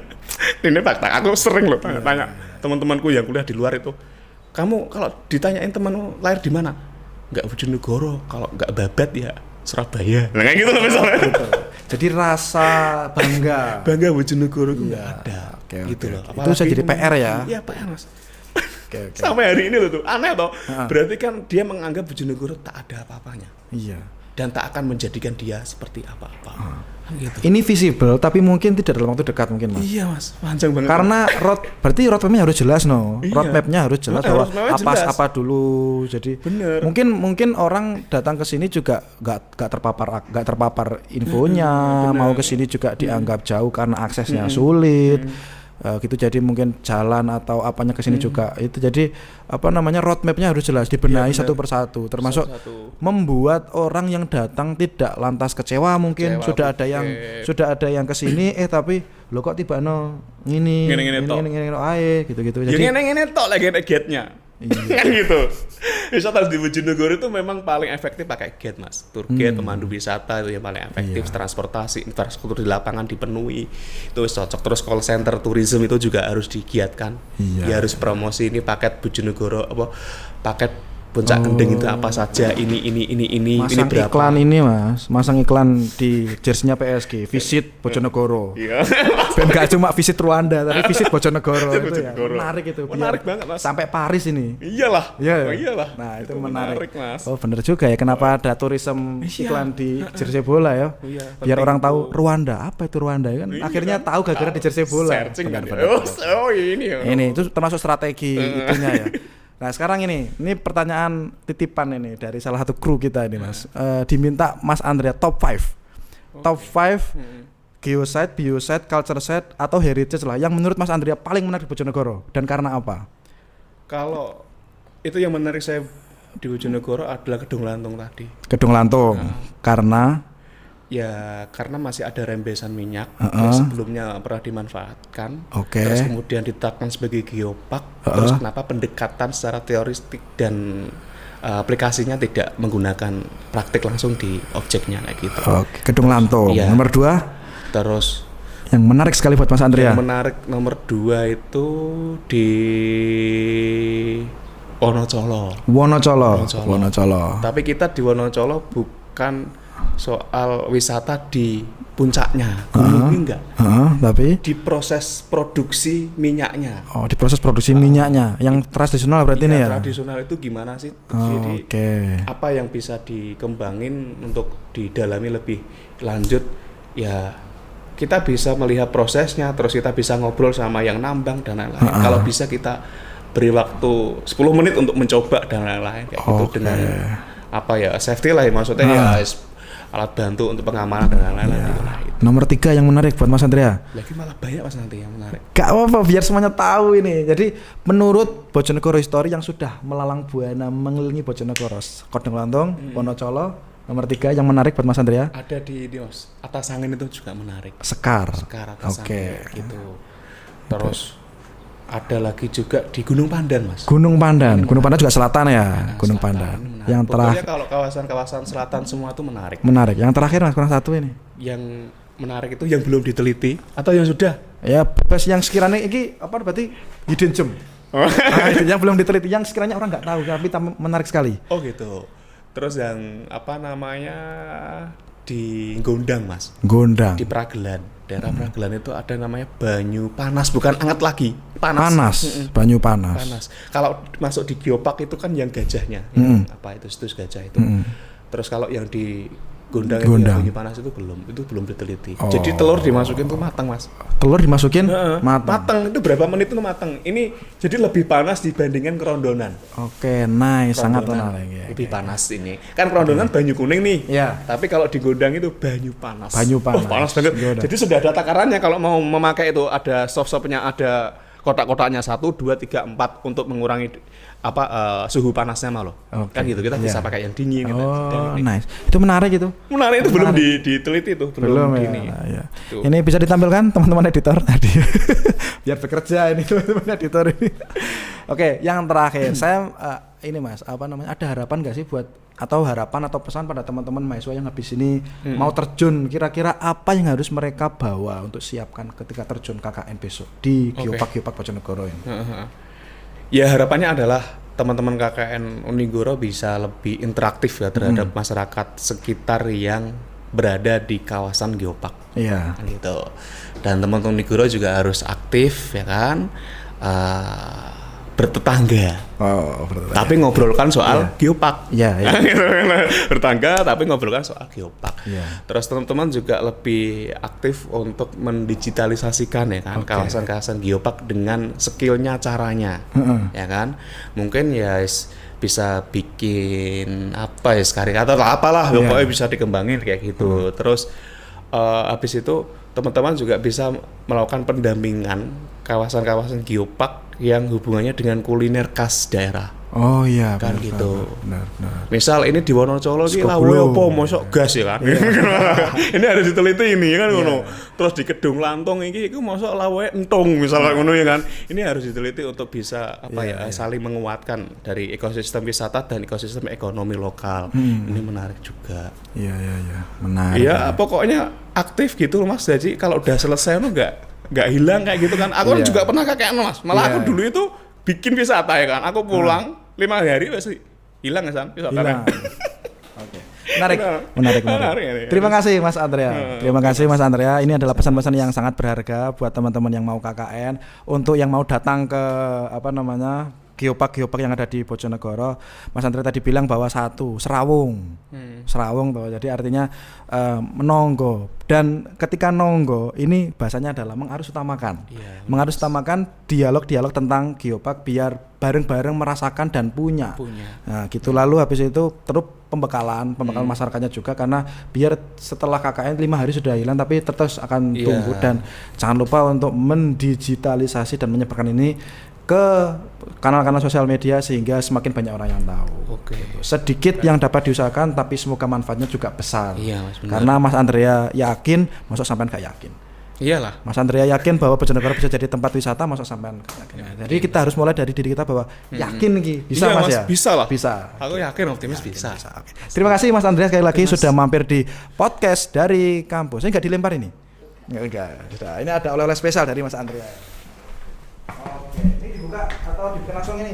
Speaker 3: Ini fakta. Aku sering loh tanya teman-temanku yang kuliah di luar itu. Kamu kalau ditanyain temanmu lahir di mana? Enggak Bojonegoro. Kalau enggak Babat ya Surabaya. Nah kayak gitu loh misalnya.
Speaker 1: Jadi rasa bangga
Speaker 3: Bojonegoro itu nggak ada. Gitu loh.
Speaker 1: Itu bisa jadi PR ya.
Speaker 3: Iya PR Mas. Sampai hari ini loh tuh aneh toh. Berarti kan dia menganggap Bojonegoro tak ada apa-apanya.
Speaker 1: Iya.
Speaker 3: dan tak akan menjadikan dia seperti apa-apa. Gitu.
Speaker 1: Ini visible tapi mungkin tidak dalam waktu dekat mungkin Mas.
Speaker 3: Iya Mas, panjang banget.
Speaker 1: Karena berarti roadmap-nya harus jelas
Speaker 3: Iya.
Speaker 1: Roadmap-nya harus jelas bahwa
Speaker 3: roadmap-nya
Speaker 1: apa
Speaker 3: jelas.
Speaker 1: apa dulu. Jadi
Speaker 3: Bener.
Speaker 1: mungkin orang datang ke sini juga nggak terpapar infonya, mau ke sini juga dianggap jauh karena aksesnya sulit. Gitu, jadi mungkin jalan atau apanya ke sini juga itu, jadi roadmap-nya harus jelas, dibenahi
Speaker 3: Iya,
Speaker 1: satu persatu, termasuk
Speaker 3: Satu-satu.
Speaker 1: membuat orang yang datang tidak lantas kecewa mungkin.
Speaker 3: Kecewa,
Speaker 1: sudah ada yang kesini tapi lo kok tiba ini
Speaker 3: Ngene-ngene tok.
Speaker 1: ae gitu
Speaker 3: Ya ngene-ngene tok lagi ada gate-nya. Kan gitu. Wisata di Bojonegoro itu memang paling efektif pakai gate Mas. Tour gate, pemandu wisata itu yang paling efektif. Transportasi, infrastruktur di lapangan dipenuhi. Itu cocok. Terus call center tourism itu juga harus digiatkan. Ya harus promosi ini paket Bojonegoro paket Puncak Gendeng itu apa saja, ini
Speaker 1: masang
Speaker 3: berapa.
Speaker 1: iklan ini Mas, masang iklan di jersey-nya PSG, visit Bojonegoro.
Speaker 3: Iya.
Speaker 1: Dan gak cuma visit Rwanda tapi visit Bojonegoro. Itu ya
Speaker 3: Bojonegoro.
Speaker 1: menarik itu.
Speaker 3: Menarik banget, Mas.
Speaker 1: Sampai Paris ini.
Speaker 3: Iyalah.
Speaker 1: Iya.
Speaker 3: Oh, iyalah.
Speaker 1: Nah, itu menarik.
Speaker 3: Mas.
Speaker 1: Oh, bener juga ya kenapa ada turisme iklan di jersey bola ya.
Speaker 3: Iya,
Speaker 1: Biar
Speaker 3: penting
Speaker 1: orang tahu
Speaker 3: tuh.
Speaker 1: Rwanda, apa itu Rwanda ya kan.
Speaker 3: Iya
Speaker 1: Akhirnya
Speaker 3: kan?
Speaker 1: tahu gara-gara di jersey bola.
Speaker 3: Searching kan.
Speaker 1: Benar-benar.
Speaker 3: Oh, ini ya.
Speaker 1: Ini itu termasuk strategi itunya ya. Nah sekarang ini pertanyaan titipan ini dari salah satu kru kita ini Mas. Diminta Mas Andrea top 5 top 5 geosite, biosite, culture site atau heritage lah yang menurut Mas Andrea paling menarik di Bojonegoro dan karena apa?
Speaker 3: Kalau itu yang menarik saya di Bojonegoro adalah Kedung Lantung tadi.
Speaker 1: Kedung Lantung karena
Speaker 3: Karena masih ada rembesan minyak yang sebelumnya pernah dimanfaatkan.
Speaker 1: Oke.
Speaker 3: Terus kemudian ditetapkan sebagai geopark. Terus kenapa pendekatan secara teoristik dan aplikasinya tidak menggunakan praktik langsung di objeknya kayak gitu.
Speaker 1: Oke, Kedung Lantung.
Speaker 3: Iya.
Speaker 1: Nomor 2
Speaker 3: Terus
Speaker 1: yang menarik sekali buat Mas Andrea.
Speaker 3: yang menarik nomor 2 itu di Wonocolo.
Speaker 1: Wonocolo.
Speaker 3: Tapi kita di Wonocolo bukan soal wisata di puncaknya, gunung enggak.
Speaker 1: Tapi
Speaker 3: Di proses produksi minyaknya.
Speaker 1: di proses produksi minyaknya yang tradisional berarti ini ya.
Speaker 3: Tradisional itu gimana sih? Jadi
Speaker 1: Oke.
Speaker 3: apa yang bisa dikembangin untuk didalami lebih lanjut ya, kita bisa melihat prosesnya, terus kita bisa ngobrol sama yang nambang dan lain-lain. Kalau bisa kita beri waktu 10 menit untuk mencoba dan lain-lain kayak gitu dengan safety lah ya, maksudnya ya alat bantu untuk pengamanan dan lain-lain gitu lah.
Speaker 1: Nomor 3 yang menarik buat Mas Andrea.
Speaker 3: Lagi malah banyak Mas nanti yang menarik.
Speaker 1: Gak apa-apa biar semuanya tahu ini. Jadi menurut Bojonegoro History yang sudah melalang buana mengelilingi Bojonegoro, Kedung Lantung, Wonocolo, nomor 3 yang menarik buat Mas Andrea.
Speaker 3: Ada di Mas, atas angin itu juga menarik.
Speaker 1: Sekar.
Speaker 3: Atas
Speaker 1: Oke.
Speaker 3: angin gitu. Terus ada lagi juga di Gunung Pandan Mas.
Speaker 1: Gunung Pandan juga selatan ya. Gunung Pandan.
Speaker 3: Menarik.
Speaker 1: Yang
Speaker 3: Pokoknya
Speaker 1: terakhir
Speaker 3: kalau kawasan-kawasan selatan semua itu menarik.
Speaker 1: menarik. Yang terakhir Mas kurang satu ini.
Speaker 3: Yang menarik itu yang belum diteliti atau yang sudah?
Speaker 1: Ya bebas yang sekiranya ini berarti hidden gem. Itu yang belum diteliti, yang sekiranya orang nggak tahu tapi menarik sekali.
Speaker 3: Oh gitu. Terus yang di Gondang Mas.
Speaker 1: Gondang.
Speaker 3: Di Pragelan. Daerah Pragelan itu ada namanya Banyu Panas, bukan anget lagi.
Speaker 1: Banyu panas.
Speaker 3: Panas. Kalau masuk di geopark itu kan yang gajahnya, yang situs gajah itu. Terus kalau yang di Gondang itu yang Banyu Panas itu belum diteliti. Jadi telur dimasukin tuh matang Mas.
Speaker 1: Telur dimasukin
Speaker 3: Matang itu berapa menit itu matang. Ini jadi lebih panas dibandingkan kerondonan.
Speaker 1: Oke, nice, sangat menarik ya.
Speaker 3: Lebih panas ini. Kan kerondonan banyu kuning nih.
Speaker 1: Iya.
Speaker 3: Tapi kalau di Gondang itu banyu panas.
Speaker 1: Banyu panas.
Speaker 3: Panas banget.
Speaker 1: Gondang.
Speaker 3: Jadi sudah ada takarannya kalau mau memakai itu, ada soft-softnya, ada kotak-kotaknya 1, 2, 3, 4 untuk mengurangi suhu panasnya loh. Kan gitu, kita bisa pakai yang dingin gitu.
Speaker 1: Nice. Itu menarik itu.
Speaker 3: Menarik itu belum diteliti itu, belum ini.
Speaker 1: Ya. Ini bisa ditampilkan teman-teman editor tadi. Biar bekerja ini teman-teman editor ini. Oke, yang terakhir saya ini Mas, ada harapan nggak sih atau pesan pada teman-teman mahasiswa yang habis ini mau terjun, kira-kira apa yang harus mereka bawa untuk siapkan ketika terjun KKN besok di Geopark Bojonegoro ini?
Speaker 3: Ya harapannya adalah teman-teman KKN Unigoro bisa lebih interaktif ya terhadap masyarakat sekitar yang berada di kawasan Geopark.
Speaker 1: Iya.
Speaker 3: Gitu. Dan teman-teman Unigoro juga harus aktif ya kan. bertetangga.
Speaker 1: Oh, berarti.
Speaker 3: Tapi ngobrolkan soal geopark.
Speaker 1: Iya, iya.
Speaker 3: Bertangga tapi ngobrolkan soal geopark.
Speaker 1: Iya.
Speaker 3: Terus teman-teman juga lebih aktif untuk mendigitalisasikan ya kan kawasan-kawasan geopark dengan skillnya caranya, ya kan? Mungkin ya bisa bikin apa ya karikatur atau apalah, pokoknya bisa dikembangin kayak gitu. Terus habis itu teman-teman juga bisa melakukan pendampingan kawasan-kawasan geopark yang hubungannya dengan kuliner khas daerah.
Speaker 1: Oh iya,
Speaker 3: Kan gitu.
Speaker 1: Benar.
Speaker 3: Misal ini di Wonocolo iki
Speaker 1: Skop
Speaker 3: lawe
Speaker 1: belum.
Speaker 3: apa mosok gas ya kan. Ini harus diteliti ini kan ngono. Terus di Kedung Lantong iki iku mosok lawe entung misalnya ngono ya kan. Ini harus diteliti untuk bisa saling menguatkan dari ekosistem wisata dan ekosistem ekonomi lokal. Ini menarik juga.
Speaker 1: Iya. Menarik.
Speaker 3: Iya, pokoknya aktif gitu loh Mas. Jadi kalau udah selesai lo nggak hilang kayak gitu kan. Aku juga pernah kayak Mas. Malah aku dulu itu bikin wisata ya kan. Aku pulang 5 hari pasti hilang ya San wisata.
Speaker 1: Hilang. Oke. Menarik.
Speaker 3: Menarik.
Speaker 1: Terima kasih Mas Andrea. Terima kasih Mas Andrea. Ini adalah pesan-pesan yang sangat berharga buat teman-teman yang mau KKN, untuk yang mau datang ke geopark yang ada di Bojonegoro. Mas Andrea tadi bilang bahwa Serawung tuh. Jadi artinya menonggo, dan ketika nonggo ini bahasanya adalah mengarusutamakan dialog tentang geopark biar bareng-bareng merasakan dan punya. Nah gitu. Lalu habis itu terus pembekalan masyarakatnya juga, karena biar setelah KKN 5 hari sudah hilang tapi terus akan tumbuh. Dan jangan lupa untuk mendigitalisasi dan menyebarkan ini ke kanal-kanal sosial media sehingga semakin banyak orang yang tahu. Sedikit yang dapat diusahakan tapi semoga manfaatnya juga besar.
Speaker 3: Iya, Mas, benar.
Speaker 1: Karena Mas Andrea yakin, masuk sampean gak yakin.
Speaker 3: Iyalah.
Speaker 1: Mas Andrea yakin bahwa Bojonegoro bisa jadi tempat wisata, masuk sampean gak yakin. Jadi kita harus mulai dari diri kita bahwa yakin bisa
Speaker 3: Iya,
Speaker 1: Mas ya.
Speaker 3: Bisa lah.
Speaker 1: Bisa.
Speaker 3: Aku yakin optimis bisa.
Speaker 1: Oke. Terima kasih Mas Andrea sekali lagi sudah mampir di podcast dari kampus. Ini enggak dilempar ini? Enggak. Sudah. Ini ada oleh-oleh spesial dari Mas Andrea. Oke, ini dibuka atau dibuka langsung ini?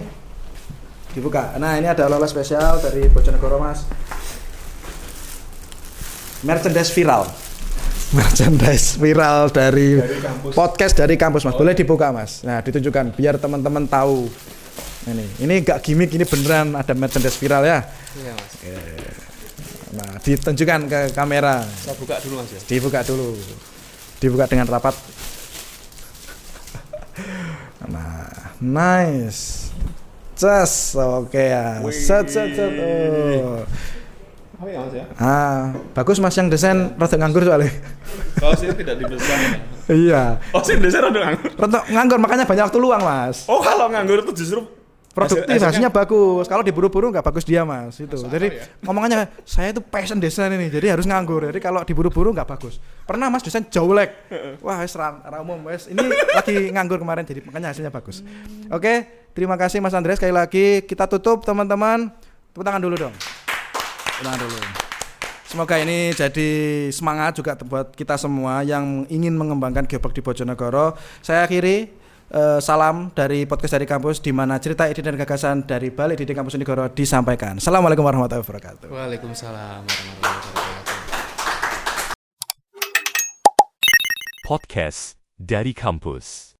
Speaker 1: Dibuka. Nah, ini ada oleh-oleh spesial dari Bojonegoro, Mas. Merchandise viral dari kampus. Podcast dari kampus, Mas. Boleh dibuka, Mas. Nah, ditunjukkan biar teman-teman tahu. Ini enggak gimmick, ini beneran ada merchandise viral ya.
Speaker 3: Iya, Mas.
Speaker 1: Nah, ditunjukkan ke kamera.
Speaker 3: Saya buka dulu Mas ya.
Speaker 1: Dibuka dulu. Dibuka dengan rapat. Nah, nice. Oke ya. Set. Oh.
Speaker 3: Oh iya Mas ya.
Speaker 1: Bagus Mas yang desain rada nganggur soalnya.
Speaker 3: Kalau sih tidak dibesan.
Speaker 1: Iya.
Speaker 3: Oh sih desain rada nganggur.
Speaker 1: Rada nganggur makanya banyak waktu luang, Mas.
Speaker 3: Oh kalau nganggur itu justru
Speaker 1: Produktif, hasilnya bagus. Kalau diburu-buru nggak bagus dia, Mas. Itu.
Speaker 3: Masuk
Speaker 1: Jadi
Speaker 3: akal ya?
Speaker 1: ngomongannya saya itu passion desain ini, jadi harus nganggur. Jadi kalau diburu-buru nggak bagus. Pernah Mas desain jelek. Wah, wes umum wes. Ini lagi nganggur kemarin, jadi makanya hasilnya bagus. Oke, terima kasih Mas Andreas sekali lagi. Kita tutup teman-teman. Tepuk tangan dulu dong. Tepuk tangan dulu. Semoga ini jadi semangat juga buat kita semua yang ingin mengembangkan geopark di Bojonegoro. Saya akhiri salam dari podcast dari kampus, di mana cerita, ide dan gagasan dari Balik Didik Kampus Unigoro disampaikan. Assalamualaikum warahmatullahi wabarakatuh.
Speaker 3: Waalaikumsalam warahmatullahi wabarakatuh.
Speaker 2: Podcast dari kampus.